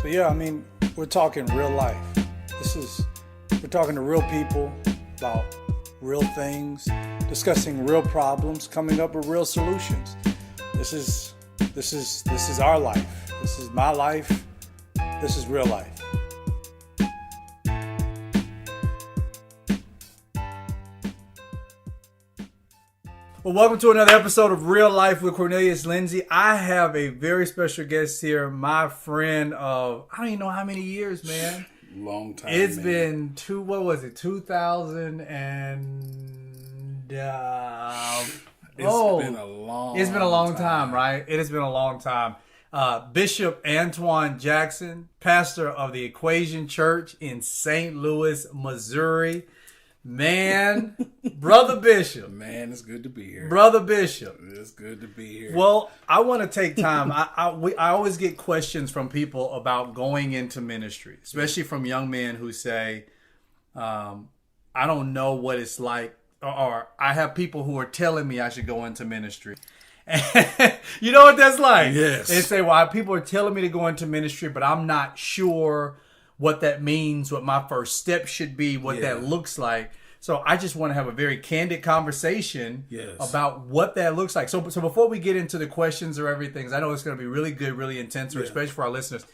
So yeah, I mean, we're talking real life. We're talking to real people about real things, discussing real problems, coming up with real solutions. This is our life. This is my life. This is real life. Well, welcome to another episode of Real Life with Cornelius Lindsey. I have a very special guest here, my friend of, I don't even know how many years, man. Long time. It's man. been 2000 and... It's been a long time, right? It has been a long time. Bishop Antwain Jackson, pastor of the Equation Church in St. Louis, Missouri. Man, Brother Bishop. Man, it's good to be here. Brother Bishop. It's good to be here. Well, I want to take time. I always get questions from people about going into ministry, especially from young men who say, I don't know what it's like. Or I have people who are telling me I should go into ministry. And you know what that's like? Yes. They say, well, people are telling me to go into ministry, but I'm not sure what that means, what my first step should be, what that looks like. So I just want to have a very candid conversation about what that looks like. So before we get into the questions or everything, 'cause I know it's going to be really good, really intense, especially for our listeners.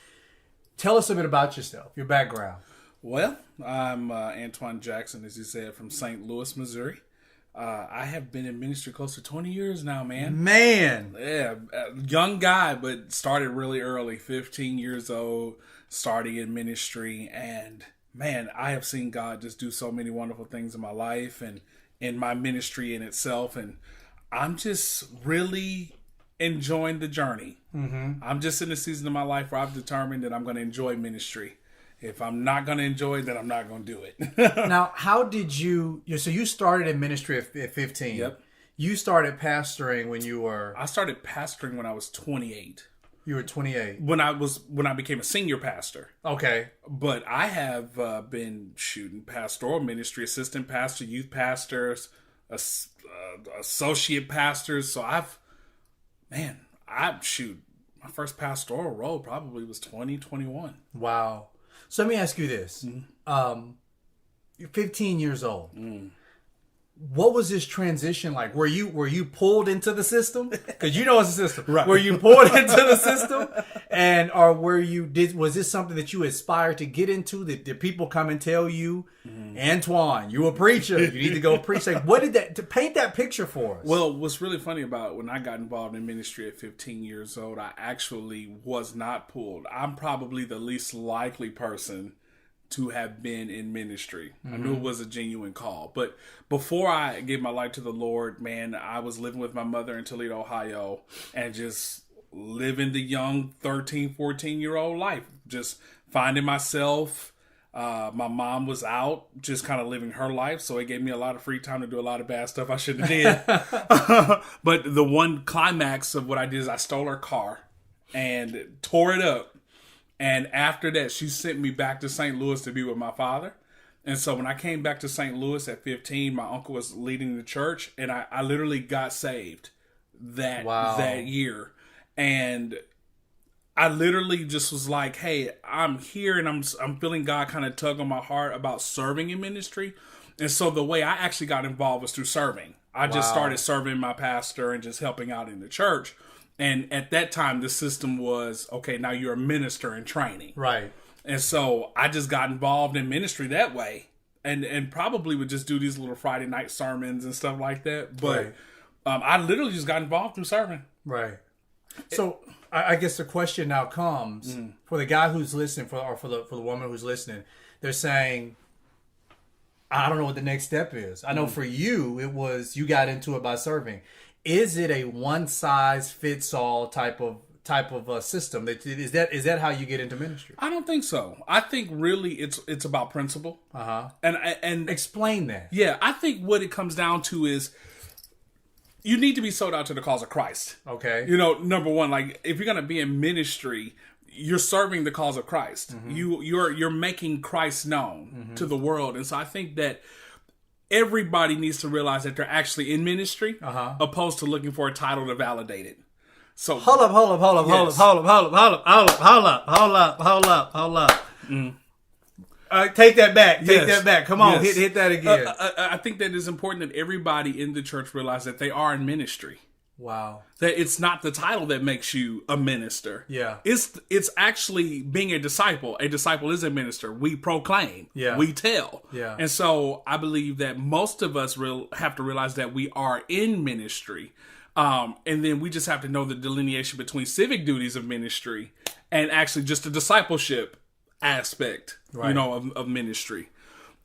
Tell us a bit about yourself, your background. Well, I'm Antwain Jackson, as you said, from St. Louis, Missouri. I have been in ministry close to 20 years now, man. Man. Yeah, young guy, but started really early, 15 years old, starting in ministry. And, man, I have seen God just do so many wonderful things in my life and in my ministry in itself. And I'm just really enjoying the journey. Mm-hmm. I'm just in a season of my life where I've determined that I'm going to enjoy ministry. If I'm not going to enjoy it, then I'm not going to do it. Now, how did you... So you started in ministry at 15. Yep. You started pastoring when you were... I started pastoring when I was 28. You were 28. When I became a senior pastor. Okay. But I have been shooting pastoral ministry, assistant pastor, youth pastors, associate pastors. So my first pastoral role probably was 2021. Wow. So let me ask you this. Mm-hmm. You're 15 years old. What was this transition like? Were you pulled into the system? Because you know it's a system. Right. Were you pulled into the system? Was this something that you aspired to get into? Did people come and tell you, Antwain, you a preacher, you need to go preach? Like, to paint that picture for us? Well, what's really funny about when I got involved in ministry at 15 years old, I actually was not pulled. I'm probably the least likely person to have been in ministry. I knew it was a genuine call. But before I gave my life to the Lord, man, I was living with my mother in Toledo, Ohio, and just living the young 13, 14-year-old life. Just finding myself. My mom was out, just kind of living her life, so it gave me a lot of free time to do a lot of bad stuff I shouldn't have did. But the one climax of what I did is I stole her car and tore it up. And after that, she sent me back to St. Louis to be with my father. And so when I came back to St. Louis at 15, my uncle was leading the church, and I literally got saved that year. And I literally just was like, hey, I'm here, and I'm feeling God kind of tug on my heart about serving in ministry. And so the way I actually got involved was through serving. I just started serving my pastor and just helping out in the church. And at that time, the system was, okay, now you're a minister in training. Right. And so I just got involved in ministry that way. And probably would just do these little Friday night sermons and stuff like that. But I literally just got involved through serving. Right. So I guess the question now comes, for the guy who's listening, for the woman who's listening, they're saying, I don't know what the next step is. I know for you, it was you got into it by serving. Is it a one-size-fits-all type of system? Is that how you get into ministry? I don't think so. I think really it's about principle. And explain that. Yeah, I think what it comes down to is you need to be sold out to the cause of Christ. Okay. You know, number one, like if you're gonna be in ministry, you're serving the cause of Christ. You're making Christ known to the world, and so I think that everybody needs to realize that they're actually in ministry, opposed to looking for a title to validate it. So hold up. Take that back. Take that back. Come on, hit that again. I think that it's important that everybody in the church realize that they are in ministry. Wow. That it's not the title that makes you a minister. Yeah. It's actually being a disciple. A disciple is a minister. We proclaim. Yeah. We tell. Yeah. And so I believe that most of us have to realize that we are in ministry. And then we just have to know the delineation between civic duties of ministry and actually just the discipleship aspect, right. of ministry.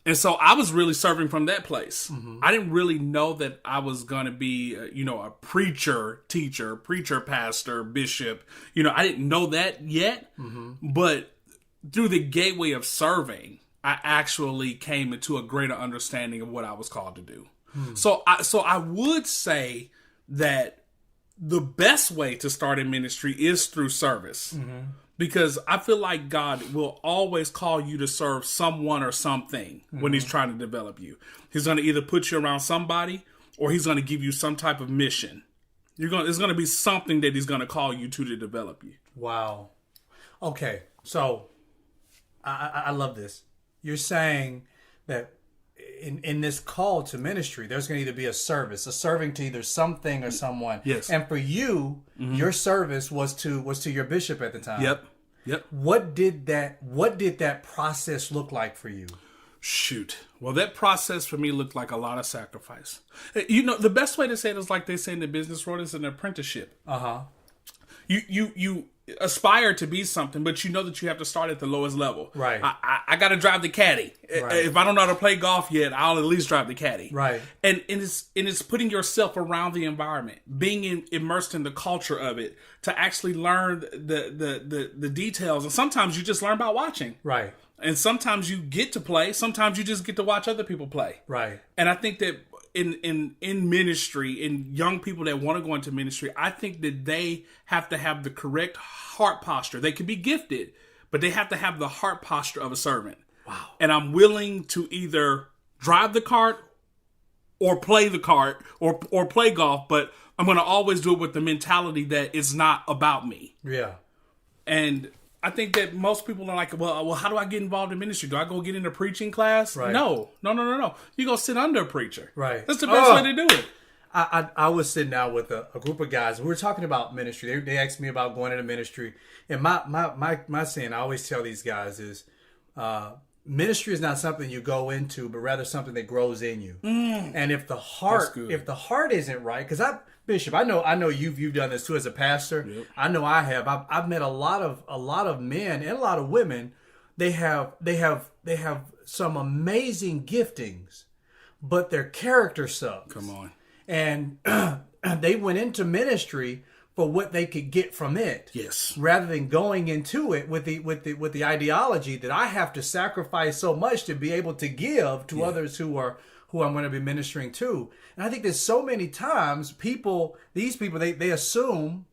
And so I was really serving from that place. Mm-hmm. I didn't really know that I was going to be, a preacher, teacher, preacher, pastor, bishop. I didn't know that yet. Mm-hmm. But through the gateway of serving, I actually came into a greater understanding of what I was called to do. Mm-hmm. So I would say that the best way to start in ministry is through service. Mm-hmm. Because I feel like God will always call you to serve someone or something when he's trying to develop you. He's going to either put you around somebody or he's going to give you some type of mission. There's going to be something that he's going to call you to develop you. Wow. Okay. So I love this. You're saying that in this call to ministry, there's going to either be a serving to either something or someone. Yes. And for you, your service was to your bishop at the time. Yep. What did that process look like for you? Shoot. Well, that process for me looked like a lot of sacrifice. The best way to say it is like they say in the business world, is an apprenticeship. Uh-huh. You aspire to be something, but you know that you have to start at the lowest level. Right. I got to drive the caddy. Right. If I don't know how to play golf yet, I'll at least drive the caddy. Right. And it's putting yourself around the environment, being immersed in the culture of it, to actually learn the details. And sometimes you just learn by watching. Right. And sometimes you get to play. Sometimes you just get to watch other people play. Right. And I think that in ministry, in young people that want to go into ministry, I think that they have to have the correct heart posture. They can be gifted, but they have to have the heart posture of a servant. Wow. And I'm willing to either drive the cart or play the cart or play golf, but I'm going to always do it with the mentality that it's not about me. Yeah. And I think that most people are like, well, how do I get involved in ministry? Do I go get in a preaching class? Right. No. You go sit under a preacher. Right. That's the best way to do it. I was sitting down with a group of guys. We were talking about ministry. They asked me about going into ministry. And my saying, I always tell these guys is, ministry is not something you go into, but rather something that grows in you. And if the heart isn't right, because Bishop, I know you've done this too as a pastor. Yep. I know I have. I've met a lot of men and a lot of women. They have some amazing giftings, but their character sucks. Come on. And they went into ministry for what they could get from it. Yes. Rather than going into it with the ideology that I have to sacrifice so much to be able to give to others who I'm going to be ministering to. And I think there's so many times these people they assume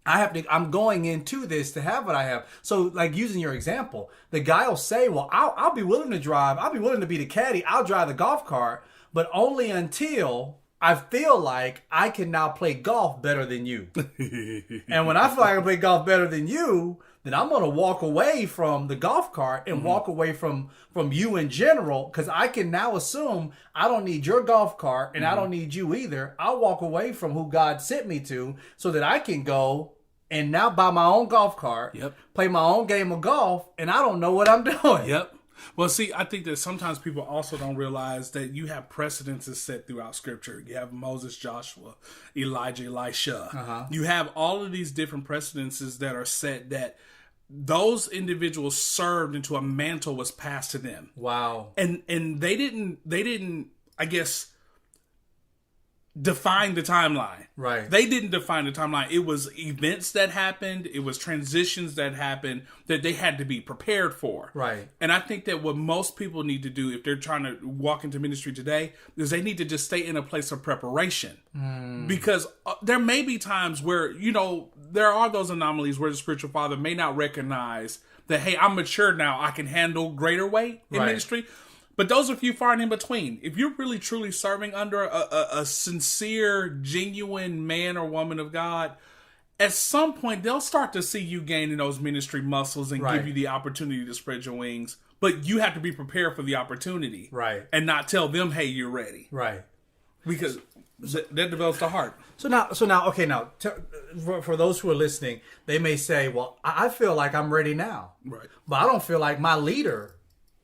I'm going into this to have what I have. So like using your example, the guy will say, well, I'll be willing to drive. I'll be willing to be the caddy. I'll drive the golf cart, but only until I feel like I can now play golf better than you. And when I feel like I can play golf better than you, then I'm going to walk away from the golf cart and walk away from you in general, because I can now assume I don't need your golf cart and I don't need you either. I'll walk away from who God sent me to so that I can go and now buy my own golf cart, play my own game of golf, and I don't know what I'm doing. Yep. Well, see, I think that sometimes people also don't realize that you have precedents set throughout Scripture. You have Moses, Joshua, Elijah, Elisha. Uh-huh. You have all of these different precedences that are set that those individuals served into a mantle was passed to them. Wow. And they didn't, I guess, define the timeline. Right. They didn't define the timeline. It was events that happened. It was transitions that happened that they had to be prepared for. Right. And I think that what most people need to do if they're trying to walk into ministry today is they need to just stay in a place of preparation. Because there may be times where, there are those anomalies where the spiritual father may not recognize that, hey, I'm mature now. I can handle greater weight in ministry. But those are few far and in between. If you're really truly serving under a sincere, genuine man or woman of God, at some point they'll start to see you gaining those ministry muscles and give you the opportunity to spread your wings. But you have to be prepared for the opportunity. Right. And not tell them, hey, you're ready. Right. Because that develops the heart. So now, for those who are listening, they may say, well, I feel like I'm ready now. Right. But I don't feel like my leader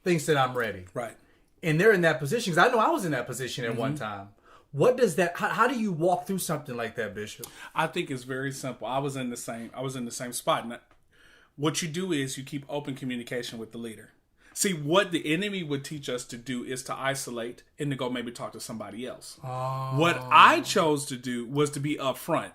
thinks that I'm ready. Right. And they're in that position. Because I know I was in that position at one time. What does that, how do you walk through something like that, Bishop? I think it's very simple. I was in the same spot. And what you do is you keep open communication with the leader. See, what the enemy would teach us to do is to isolate and to go maybe talk to somebody else. Oh. What I chose to do was to be upfront.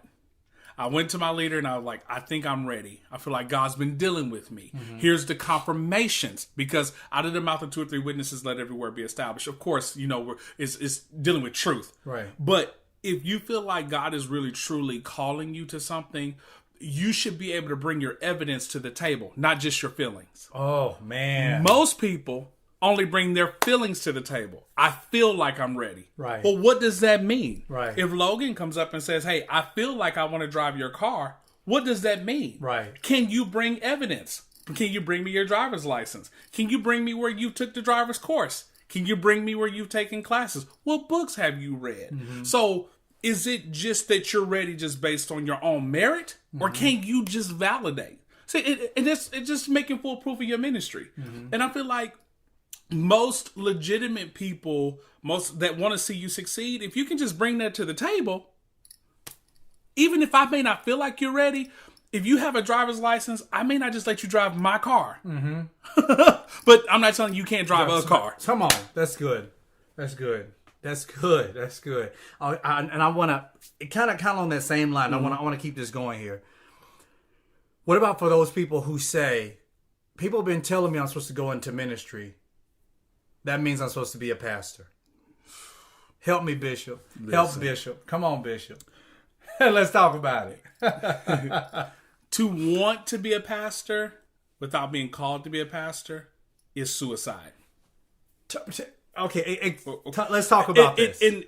I went to my leader and I was like, I think I'm ready. I feel like God's been dealing with me. Mm-hmm. Here's the confirmations, because out of the mouth of 2 or 3 witnesses, let every word be established. Of course, it's dealing with truth. Right. But if you feel like God is really truly calling you to something, you should be able to bring your evidence to the table, not just your feelings. Oh, man. Most people only bring their feelings to the table. I feel like I'm ready. Right. Well, what does that mean? Right. If Logan comes up and says, hey, I feel like I want to drive your car, what does that mean? Right. Can you bring evidence? Can you bring me your driver's license? Can you bring me where you took the driver's course? Can you bring me where you've taken classes? What books have you read? Mm-hmm. So is it just that you're ready just based on your own merit? Mm-hmm. Or can you just validate? See, it's just making full proof of your ministry. Mm-hmm. And I feel like most legitimate people, most that want to see you succeed, if you can just bring that to the table, even if I may not feel like you're ready, if you have a driver's license, I may not just let you drive my car. Mm-hmm. But I'm not telling you can't drive a car. Come on. That's good. That's good. That's good. That's good. And I want to kind of on that same line. Mm-hmm. I want to keep this going here. What about for those people who say, people have been telling me I'm supposed to go into ministry. That means I'm supposed to be a pastor. Help me, Bishop. Help Bishop. Come on, Bishop. Let's talk about it. To want to be a pastor without being called to be a pastor is suicide. Okay, let's talk about this. And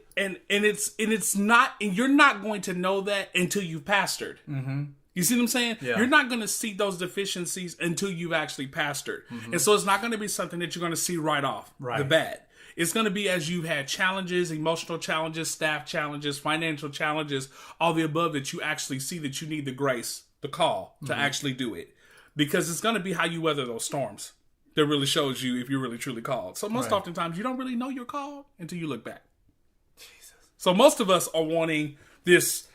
it's not, and you're not going to know that until you've pastored. Mm-hmm. You see what I'm saying? Yeah. You're not going to see those deficiencies until you've actually pastored. Mm-hmm. And so it's not going to be something that you're going to see right off the bat. It's going to be as you've had challenges, emotional challenges, staff challenges, financial challenges, all the above, that you actually see that you need the grace, the call to actually do it. Because it's going to be how you weather those storms that really shows you if you're really truly called. So most oftentimes you don't really know you're called until you look back. Jesus. So most of us are wanting this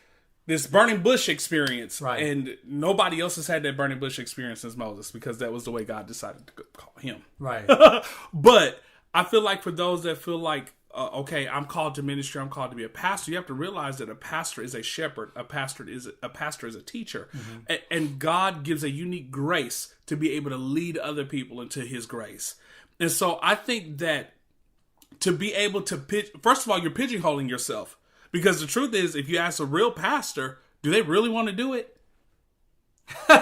burning bush experience, and nobody else has had that burning bush experience since Moses, because that was the way God decided to call him. Right. But I feel like for those that feel like, okay, I'm called to ministry, I'm called to be a pastor, you have to realize that a pastor is a shepherd, a pastor is a teacher, and God gives a unique grace to be able to lead other people into His grace. And so I think that to be able to first of all, you're pigeonholing yourself. Because the truth is, if you ask a real pastor, do they really want to do it? Why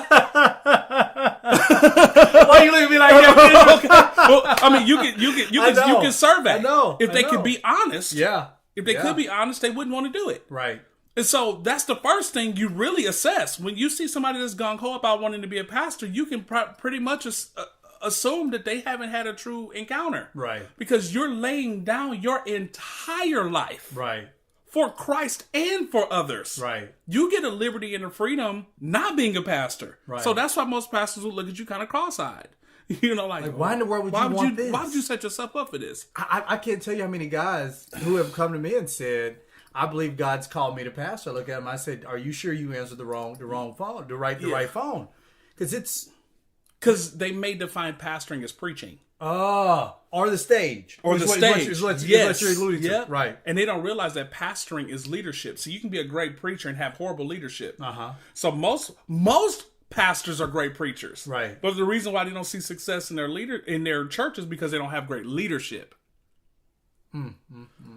you looking at me like that? Okay. Well, I mean, you can survey. I know. If they could be honest. Yeah. If they could be honest, they wouldn't want to do it. Right. And so that's the first thing you really assess. When you see somebody that's gung-ho about wanting to be a pastor, you can pretty much assume that they haven't had a true encounter. Right. Because you're laying down your entire life. Right. For Christ and for others. Right. You get a liberty and a freedom not being a pastor. Right. So that's why most pastors will look at you kind of cross-eyed. Like why in the world would you want this? Why would you set yourself up for this? I can't tell you how many guys who have come to me and said, I believe God's called me to pastor. I look at them, I said, are you sure you answered the wrong phone, the right phone? Because they may define pastoring as preaching. Or the stage. Or the stage. Is what you're alluding to. Yep. Right. And they don't realize that pastoring is leadership. So you can be a great preacher and have horrible leadership. Uh-huh. So most pastors are great preachers. Right. But the reason why they don't see success in their church is because they don't have great leadership.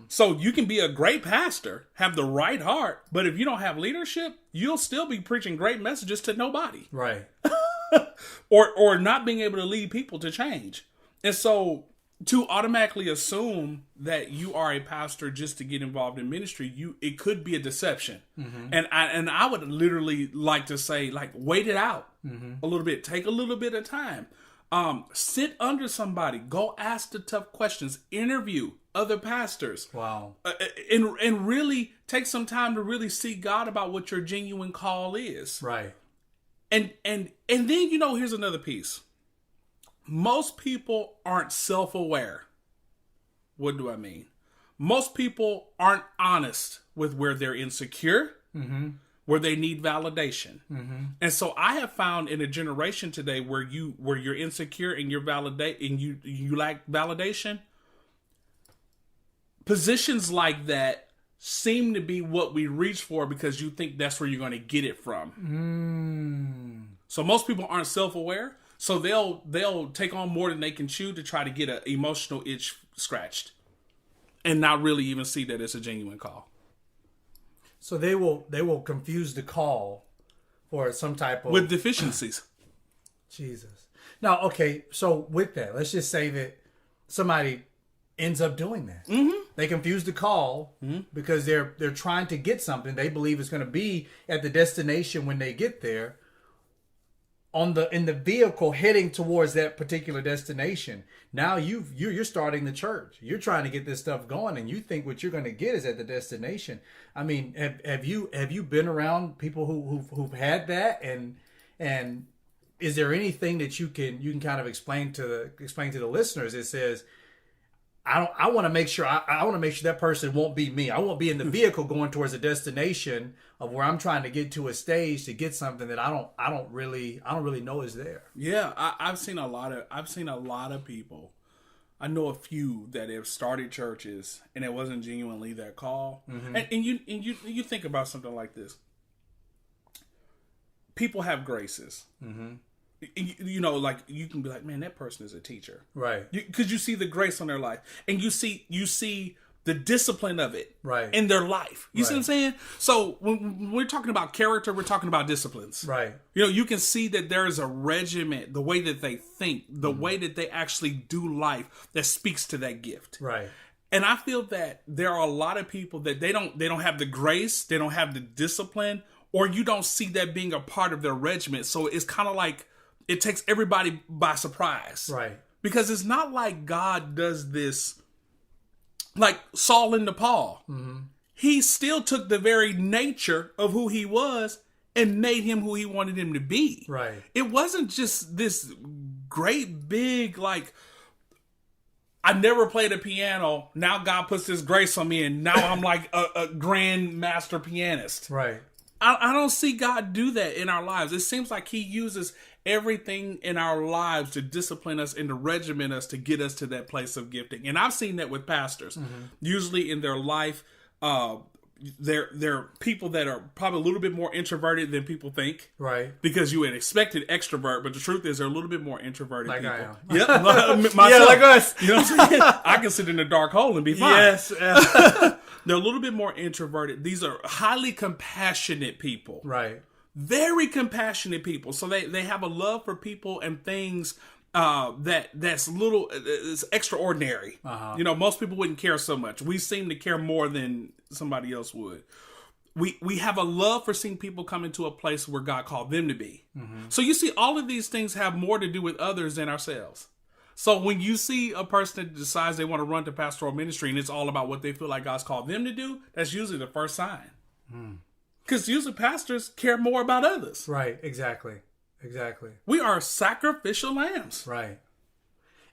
So you can be a great pastor, have the right heart, but if you don't have leadership, you'll still be preaching great messages to nobody. Right. or not being able to lead people to change. And so to automatically assume that you are a pastor just to get involved in ministry, it could be a deception. And I would literally like to say, like, wait it out a little bit. Take a little bit of time. Sit under somebody. Go ask the tough questions. Interview other pastors. Wow. And really take some time to really seek God about what your genuine call is. Right. And then, here's another piece. Most people aren't self-aware. What do I mean? Most people aren't honest with where they're insecure, where they need validation. And so I have found in a generation today where you're insecure and you lack validation, positions like that seem to be what we reach for because you think that's where you're going to get it from. So most people aren't self-aware. So they'll take on more than they can chew to try to get an emotional itch scratched, and not really even see that it's a genuine call. So they will confuse the call for some type of with deficiencies. Jesus. Now, okay. So with that, let's just say that somebody ends up doing that. They confuse the call because they're trying to get something they believe is going to be at the destination when they get there. In the vehicle heading towards that particular destination, now you're starting the church. You're trying to get this stuff going, and you think what you're going to get is at the destination. I mean, have you been around people who've had that, and is there anything that you can kind of explain to the listeners that says, I want to make sure I want to make sure that person won't be me. I won't be in the vehicle going towards a destination of where I'm trying to get to a stage to get something that I don't really know is there. Yeah, I've seen a lot of people. I know a few that have started churches and it wasn't genuinely their call. And you think about something like this. People have graces. Like you can be like, man, that person is a teacher, right? Because you see the grace on their life, and you see the discipline of it, right, in their life. You see what I'm saying? So when we're talking about character, we're talking about disciplines, right? You can see that there is a regiment, the way that they think, the way that they actually do life, that speaks to that gift, right? And I feel that there are a lot of people that they don't have the grace, they don't have the discipline, or you don't see that being a part of their regiment. So it's kind of like it takes everybody by surprise. Right. Because it's not like God does this like Saul into Paul. He still took the very nature of who he was and made him who he wanted him to be. Right. It wasn't just this great big, like, I never played a piano. Now God puts this grace on me and now I'm like a grand master pianist. Right. I don't see God do that in our lives. It seems like he uses everything in our lives to discipline us and to regiment us to get us to that place of gifting. And I've seen that with pastors. Usually in their life, they're people that are probably a little bit more introverted than people think. Right. Because you would expect an extrovert, but the truth is they're a little bit more introverted like people. I am. Yep. Yeah, like us. You know what I'm saying? I can sit in a dark hole and be fine. Yes. They're a little bit more introverted. These are highly compassionate people. Right. Very compassionate people. So they have a love for people and things that's little, it's extraordinary. Most people wouldn't care so much. We seem to care more than somebody else would. We have a love for seeing people come into a place where God called them to be. So you see, all of these things have more to do with others than ourselves. So when you see a person that decides they want to run to pastoral ministry and it's all about what they feel like God's called them to do, that's usually the first sign. Because usually pastors care more about others. Right, exactly. We are sacrificial lambs. Right.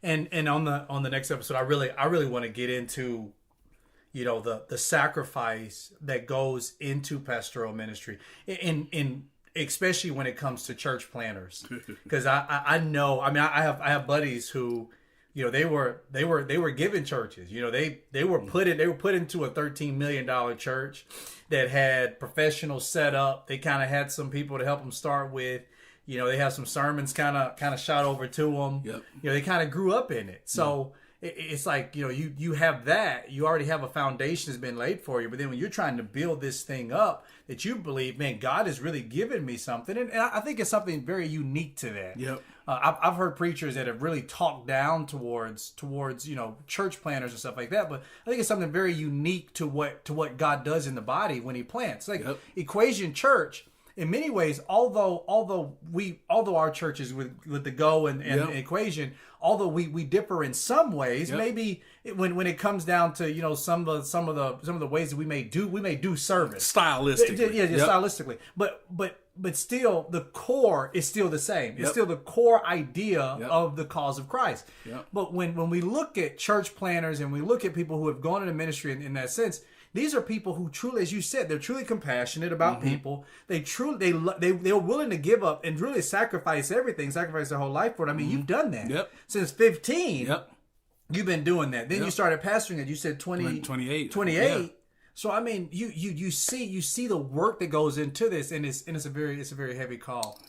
And on the next episode, I really want to get into, the sacrifice that goes into pastoral ministry, in especially when it comes to church planners, because I know, I have buddies who, they were given churches, they were put into a $13 million church that had professionals set up. They kind of had some people to help them start with. They have some sermons kind of shot over to them. Yep. They kind of grew up in it. So it's like, you have that. You already have a foundation that's been laid for you. But then when you're trying to build this thing up that you believe, man, God has really given me something. And I think it's something very unique to that. Yep. I've heard preachers that have really talked down towards church planners and stuff like that. But I think it's something very unique to what God does in the body when he plants. Like Equation Church, in many ways, although our churches with the Go and Equation, although we differ in some ways, maybe when it comes down to some of the ways that we may do service stylistically, stylistically, but still the core is still the same. It's still the core idea of the cause of Christ. But when we look at church planners and we look at people who have gone into ministry in that sense, these are people who truly, as you said, they're truly compassionate about people. They're willing to give up and really sacrifice everything, sacrifice their whole life for it. I mean, you've done that since 15. You've been doing that. Then you started pastoring it. You said 28. Yeah. So I mean, you see the work that goes into this, and it's a very heavy call.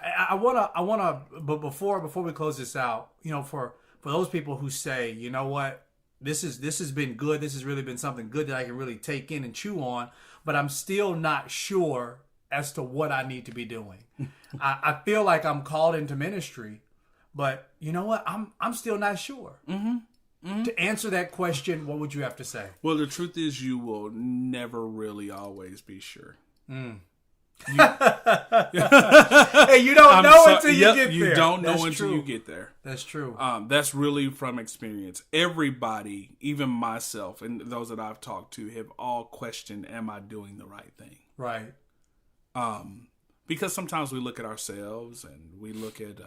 I wanna, but before we close this out, for those people who say, you know what, this has been good. This has really been something good that I can really take in and chew on, but I'm still not sure as to what I need to be doing. I feel like I'm called into ministry, but you know what? I'm still not sure. To answer that question, what would you have to say? Well, the truth is, you will never really always be sure. Hey, you don't know until you get there. You don't know until you get there. That's true. That's really from experience. Everybody, even myself and those that I've talked to, have all questioned, am I doing the right thing? Right. Because sometimes we look at ourselves and we look at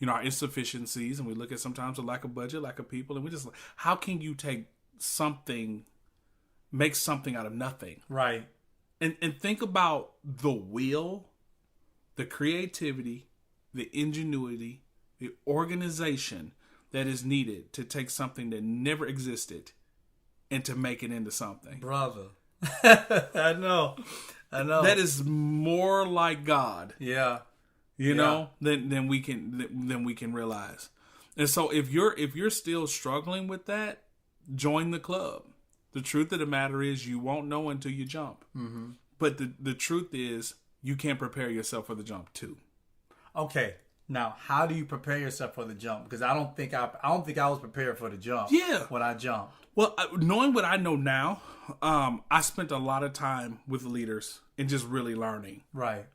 our insufficiencies, and we look at sometimes a lack of budget, lack of people, and we just, how can you take something, make something out of nothing? Right. And think about the will, the creativity, the ingenuity, the organization that is needed to take something that never existed and to make it into something. Brother. I know. That is more like God. Yeah. You know, than we can realize. And so if you're still struggling with that, join the club. The truth of the matter is, you won't know until you jump. But the truth is, you can't prepare yourself for the jump too. Okay. Now, how do you prepare yourself for the jump? Because I don't think I was prepared for the jump. Yeah. When I jumped. Well, knowing what I know now, I spent a lot of time with leaders and just really learning. Right.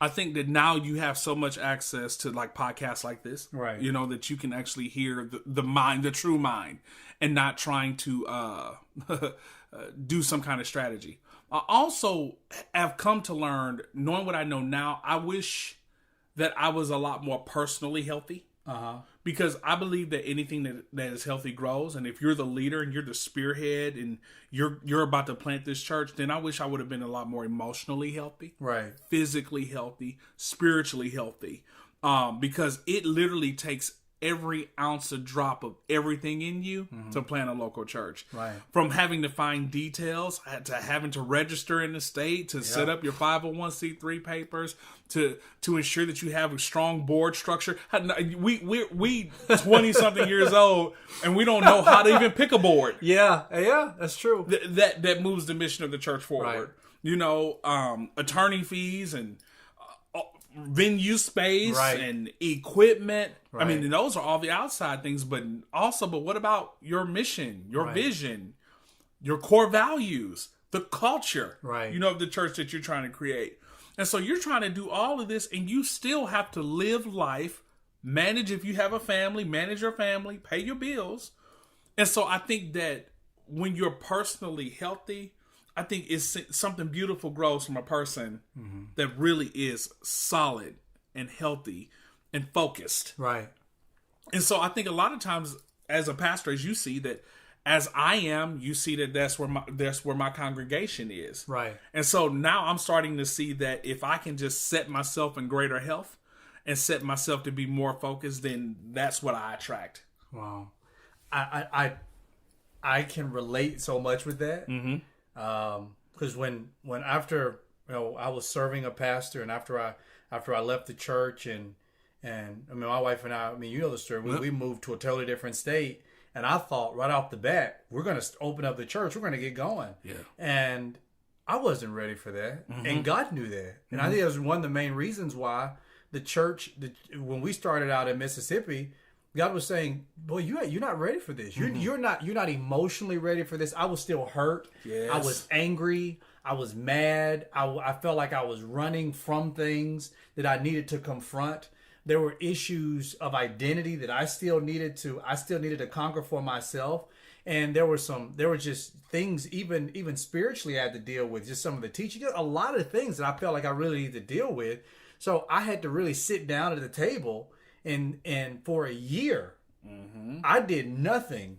I think that now you have so much access to like podcasts like this, right? That you can actually hear the mind, the true mind, and not trying to do some kind of strategy. I also have come to learn, knowing what I know now, I wish that I was a lot more personally healthy. Because I believe that anything that is healthy grows. And if you're the leader and you're the spearhead and you're about to plant this church, then I wish I would have been a lot more emotionally healthy, right? Physically healthy, spiritually healthy. Because it literally takes every ounce of drop of everything in you to plant a local church. Right. From having to find details to having to register in the state, to set up your 501c3 papers, to ensure that you have a strong board structure. We 20 something years old and we don't know how to even pick a board. Yeah, that's true. That moves the mission of the church forward. Right. Attorney fees and venue space and equipment. Right. I mean, those are all the outside things, but what about your mission, your vision, your core values, the culture, of the church that you're trying to create? And so you're trying to do all of this, and you still have to live life, manage if you have a family, manage your family, pay your bills. And so I think that when you're personally healthy, I think it's something beautiful grows from a person that really is solid and healthy and focused. Right. And so I think a lot of times as a pastor, as you see that, as I am, you see that that's where my congregation is. Right. And so now I'm starting to see that if I can just set myself in greater health and set myself to be more focused, then that's what I attract. Wow. I can relate so much with that. Because when after I was serving a pastor, and after I left the church, and And I mean, my wife and I mean, you know the story. We moved to a totally different state. And I thought right off the bat, we're going to open up the church. We're going to get going. Yeah. And I wasn't ready for that. Mm-hmm. And God knew that. And I think that was one of the main reasons why the church, when we started out in Mississippi, God was saying, boy, you're not ready for this. You're not emotionally ready for this. I was still hurt. Yes. I was angry. I was mad. I felt like I was running from things that I needed to confront. There were issues of identity that I still needed to conquer for myself. And there were just things, even spiritually, I had to deal with, just some of the teaching, a lot of things that I felt like I really needed to deal with. So I had to really sit down at the table, and for a year, I did nothing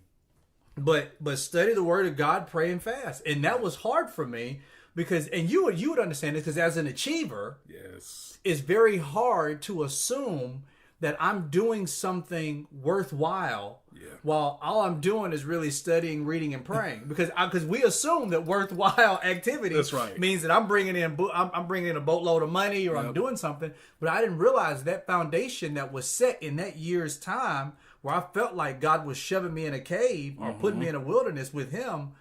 but study the Word of God, pray and fast. And that was hard for me because, and you would understand this, because as an achiever, yes, it's very hard to assume that I'm doing something worthwhile while all I'm doing is really studying, reading, and praying. Because we assume that worthwhile activity means that I'm bringing in a boatload of money or I'm doing something. But I didn't realize that foundation that was set in that year's time, where I felt like God was shoving me in a cave or putting me in a wilderness with Him.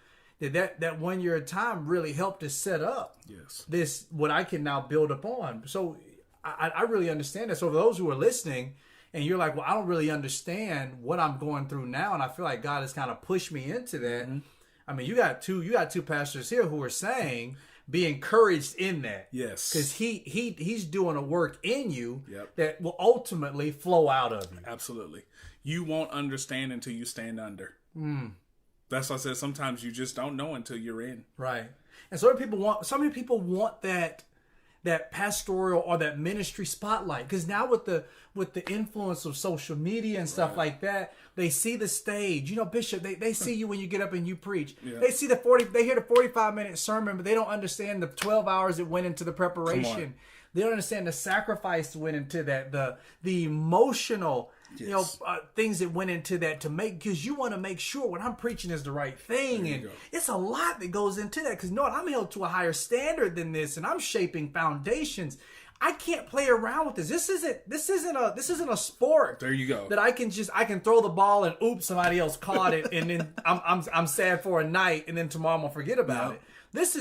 That 1 year of time really helped to set up this, what I can now build upon. So I really understand that. So for those who are listening and you're like, well, I don't really understand what I'm going through now, and I feel like God has kind of pushed me into that. I mean, you got two pastors here who are saying, be encouraged in that. Yes. Because he's doing a work in you that will ultimately flow out of you. Absolutely. You won't understand until you stand under. That's why I said sometimes you just don't know until you're in. Right. And so many people want that pastoral or that ministry spotlight, because now with the influence of social media and stuff like that, they see the stage. You know, Bishop, they see you when you get up and you preach. Yeah. They see they hear the 45-minute sermon, but they don't understand the 12 hours that went into the preparation. They don't understand the sacrifice that went into that, the emotional things that went into that because you want to make sure what I'm preaching is the right thing. And it's a lot that goes into that, because I'm held to a higher standard than this, and I'm shaping foundations. I can't play around with this. This isn't a sport. There you go. That I can throw the ball and oops, somebody else caught it, and then I'm sad for a night, and then tomorrow I'm gonna forget about it.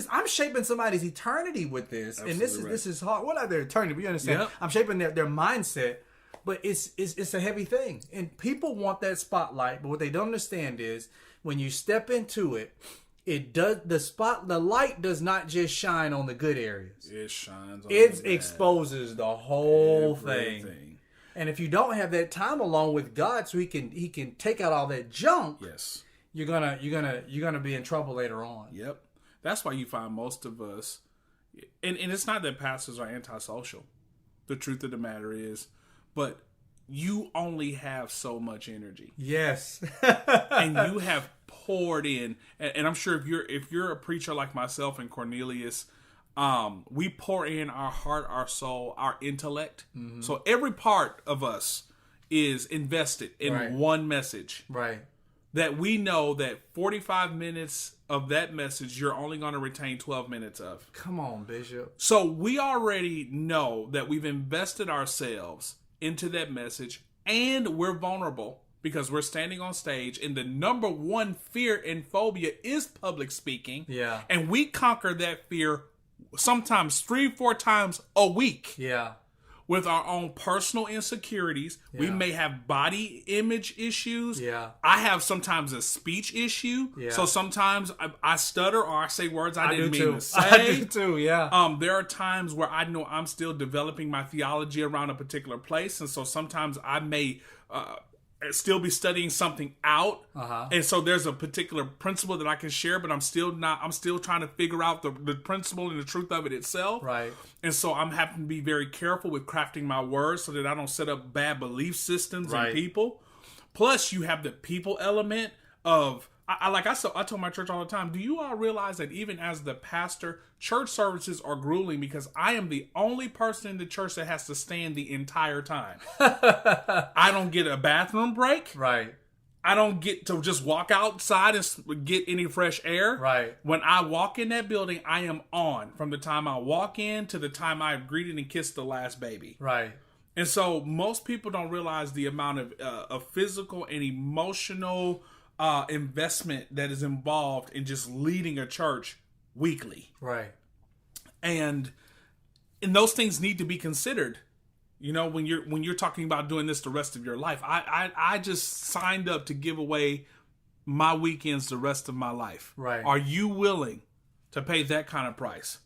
I'm shaping somebody's eternity with this. Absolutely. And this is hard. Well, not their eternity, but you understand. Yep. I'm shaping their mindset. But it's a heavy thing, and people want that spotlight. But what they don't understand is when you step into it, the light does not just shine on the good areas. It shines on it exposes the whole thing. And if you don't have that time along with God, so He can take out all that junk, you're gonna be in trouble later on. Yep, that's why you find most of us, and it's not that pastors are antisocial. The truth of the matter is. But you only have so much energy. Yes. And you have poured in, and I'm sure if you're a preacher like myself and Cornelius, we pour in our heart, our soul, our intellect. Mm-hmm. So every part of us is invested in one message. Right. That we know that 45 minutes of that message, you're only going to retain 12 minutes of. Come on, Bishop. So we already know that we've invested ourselves into that message, and we're vulnerable because we're standing on stage, and the number one fear and phobia is public speaking. Yeah. And we conquer that fear sometimes 3-4 times a week. Yeah. With our own personal insecurities. Yeah. We may have body image issues. Yeah. I have sometimes a speech issue. Yeah. So sometimes I stutter or I say words I didn't mean to say. I do too, yeah. There are times where I know I'm still developing my theology around a particular place. And so sometimes I may still be studying something out. Uh-huh. And so there's a particular principle that I can share, but I'm still trying to figure out the principle and the truth of it itself. Right. And so I'm having to be very careful with crafting my words so that I don't set up bad belief systems in people. Plus you have the people element of, I told my church all the time, do you all realize that even as the pastor, church services are grueling because I am the only person in the church that has to stand the entire time. I don't get a bathroom break. Right. I don't get to just walk outside and get any fresh air. Right. When I walk in that building, I am on from the time I walk in to the time I've greeted and kissed the last baby. Right. And so most people don't realize the amount of physical and emotional investment that is involved in just leading a church weekly. Right. And those things need to be considered. You know, when you're talking about doing this the rest of your life, I just signed up to give away my weekends the rest of my life. Right. Are you willing to pay that kind of price?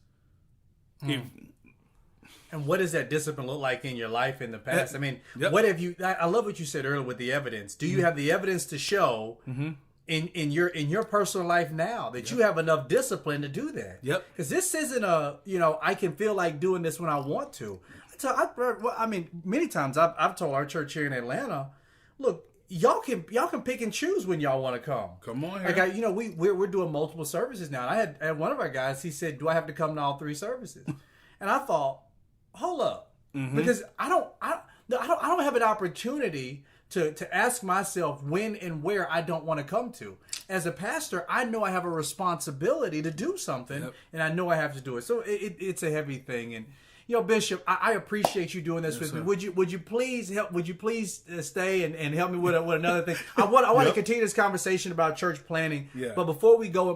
And what does that discipline look like in your life in the past? I mean, Yep. what have you? I love what you said earlier with the evidence. Do you have the evidence to show in your personal life now that you have enough discipline to do that? Yep. Because this isn't I can feel like doing this when I want to. I mean, many times I've told our church here in Atlanta, look, y'all can pick and choose when y'all want to come. Come on here. Like we're doing multiple services now. And I had one of our guys. He said, "Do I have to come to all 3 services?" And I thought, hold up, because I don't have an opportunity to ask myself when and where I don't want to come to. As a pastor, I know I have a responsibility to do something, and I know I have to do it. So it's a heavy thing. And Bishop, I appreciate you doing this with me. Would you please help? Would you please stay and help me with another thing? I want to continue this conversation about church planning. Yeah. But before we go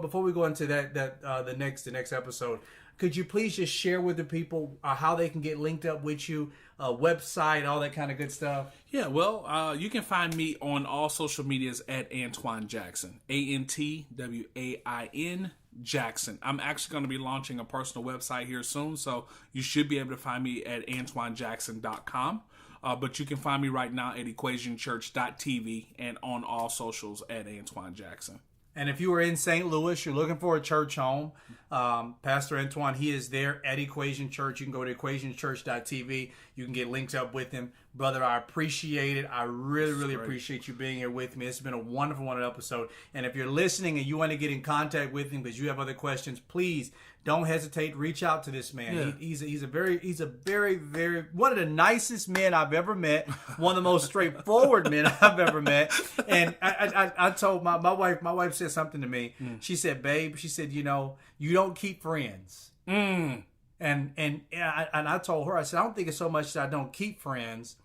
into the next episode, could you please just share with the people how they can get linked up with you, website, all that kind of good stuff? Yeah, well, you can find me on all social medias at Antwain Jackson, ANTWAIN Jackson. I'm actually going to be launching a personal website here soon, so you should be able to find me at antwainjackson.com. But you can find me right now at equationchurch.tv and on all socials at Antwain Jackson. And if you are in St. Louis, you're looking for a church home, Pastor Antwain, he is there at Equation Church. You can go to equationchurch.tv. You can get linked up with him. Brother, I appreciate it. I really appreciate you being here with me. It's been a wonderful episode. And if you're listening and you want to get in contact with him because you have other questions, please don't hesitate. Reach out to this man. Yeah. He's a very one of the nicest men I've ever met. One of the most straightforward men I've ever met. And I told my wife said something to me. She said, "Babe," she said, "you don't keep friends." And I told her, I said, I don't think it's so much that I don't keep friends.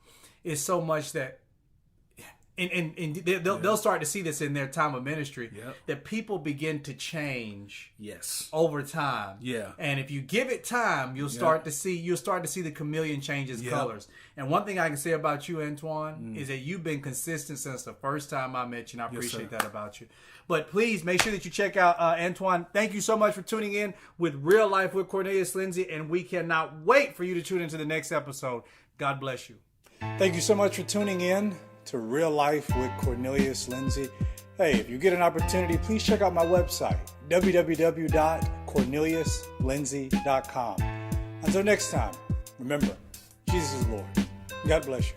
It's so much that, and they'll start to see this in their time of ministry, that people begin to change over time. Yeah. And if you give it time, you'll start to see the chameleon change its colors. And one thing I can say about you, Antwain, is that you've been consistent since the first time I met you, and I appreciate that about you. But please make sure that you check out Antwain. Thank you so much for tuning in with Real Life with Cornelius Lindsey, and we cannot wait for you to tune into the next episode. God bless you. Thank you so much for tuning in to Real Life with Cornelius Lindsey. Hey, if you get an opportunity, please check out my website, www.corneliuslindsey.com. Until next time, remember, Jesus is Lord. God bless you.